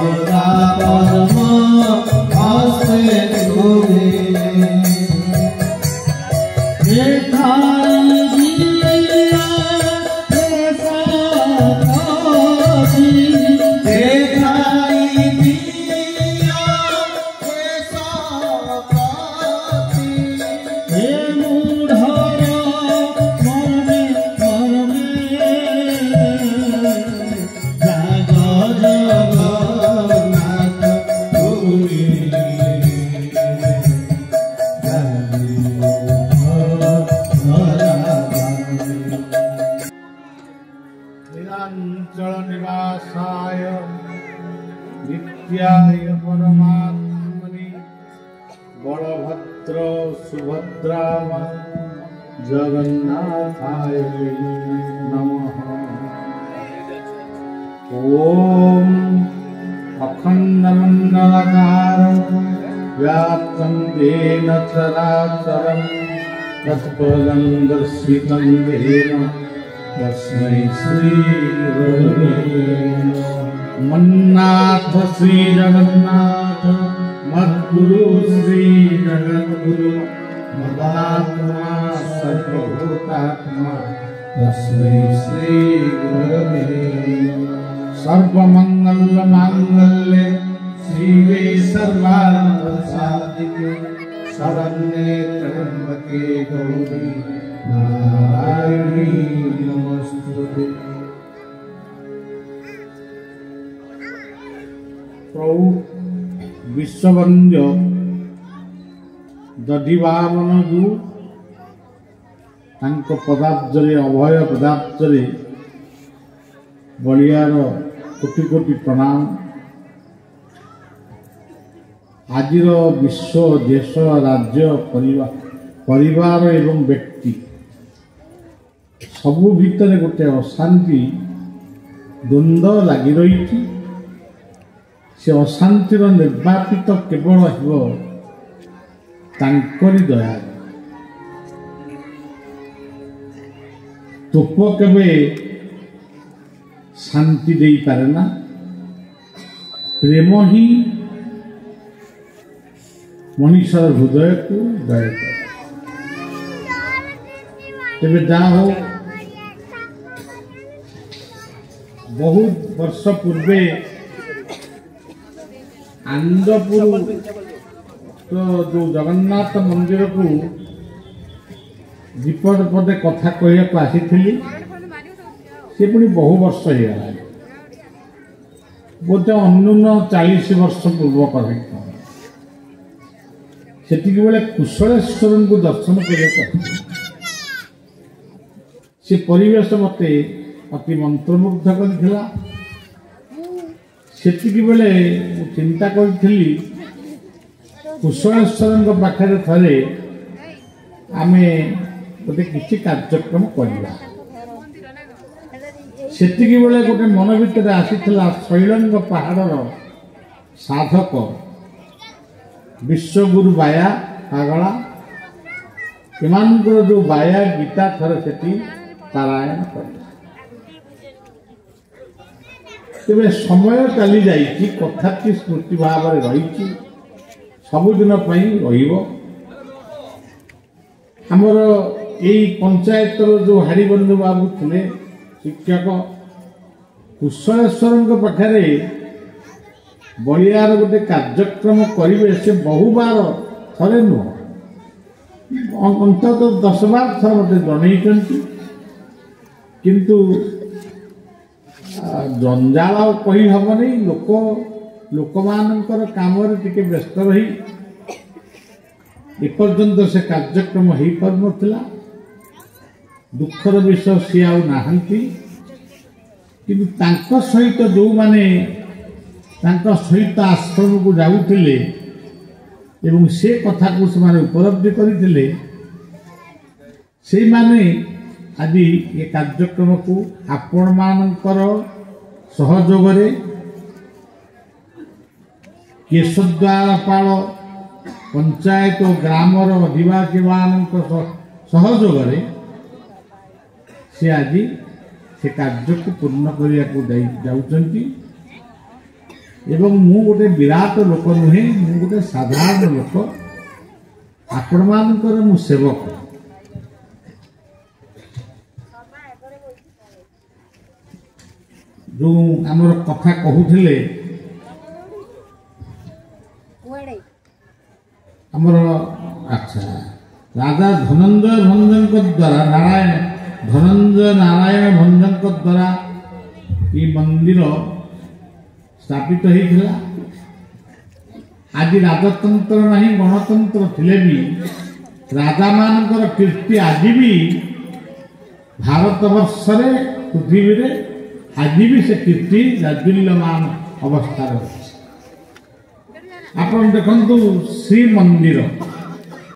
सदा परम हस्ते तुरे निवासाय नित्याय परमात्मने बलभद्र सुभद्रा जगन्नाथाय नमः। ओम अखंडमंडलाकारं व्याप्तं येन चराचरं तत्पदं दर्शितं येन तस्मै श्री मन्नाथ श्री जगन्नाथ मद्गुरु श्री जगद्गुरु मदात्मा सर्वभूतात्मा तस्मै श्री गुरवे सर्वमंगल मांगल्ये शिवे सर्वार्थसाधिके शरण्ये त्र्यंबके गौरी नारायणी नमस्तुते। प्रभु विश्ववंद्य दधिवामन जो तांको पदाब्जरे अभय पदाब्जरे बलियार कोटि कोटि प्रणाम। आजिर विश्व देश राज्य परिवार एवं व्यक्ति सबु भितर गोटे अशांति द्वंद्व लगी रही। से अशांतिर निर्वापित केवल हो तांकरी दया। तोप केवे शांति दे पारे ना, प्रेम ही मनुष्यर हृदय को दया करे। तेरे जहाँ हो बहुत वर्ष पूर्वे आनंदपुर तो जो जगन्नाथ मंदिर को विपद पदे कथा कहया को आसी थी। से पुणी बहु वर्ष हो गला बोधे अन्यून 40 वर्ष पूर्व कथा से बेले कुशलेश्वर को दर्शन कर से परिवेश मते अति मंत्रमुग्ध करथिला। सेतिकी बेले चिंता करी कुशलेश्वर पाखे थे आमे गोटे किसी कार्यक्रम करवा। सेतिकी बेले गोटे मन भीतर आसीथिला शैलंग पहाड़र साधक विश्वगुरु बाया पागला एमानकर जो बाया गीता थरे सेठी पारायण कर। तेरे समय चली जाइए कथा की स्मृति भाव में रही सबुदिन रमर यही पंचायतर जो हाड़ीबंधु बाबू थे शिक्षक कुशलेश्वर पाखे बलियार गोटे कार्यक्रम करेंगे। से बहु बार थे नुह अंततः 10-12 थर मत जन किंतु जंजाल कही हम नहीं। लोक मानकर काम टिके व्यस्त रही एपर्यंत से कार्यक्रम हो पार नथिला। दुखर विषय सी आहांती किंतु तांको सहित जो माने तांको सहित आश्रम को जाउथिले एवं से कथा को से माने उपलब्धि करिथिले से माने आज ये कार्यक्रम को आपण मानकर सहयोग केशद्वारपाल पंचायत और ग्रामर अधिवासी मान सहयोग से आज से कार्य को पूर्ण करने को जाऊँच। एवं मु गोटे विराट लोक नुहे मु गोटे साधारण लोक आपण मानकर मु सेवक जो आमर कथा कहूले आमर अच्छा राजा धनंजय भंजन द्वारा नारायण धनंजय नारायण भंजन द्वारा ये मंदिर स्थापित होता। आज राजतंत्र नहीं गणतंत्र थिले भी राजा मानकर कीर्ति आज भी भारत वर्ष पृथ्वी रे आज भी से कीर्ति राजुल्यमान अवस्था। आप देखु श्री मंदिर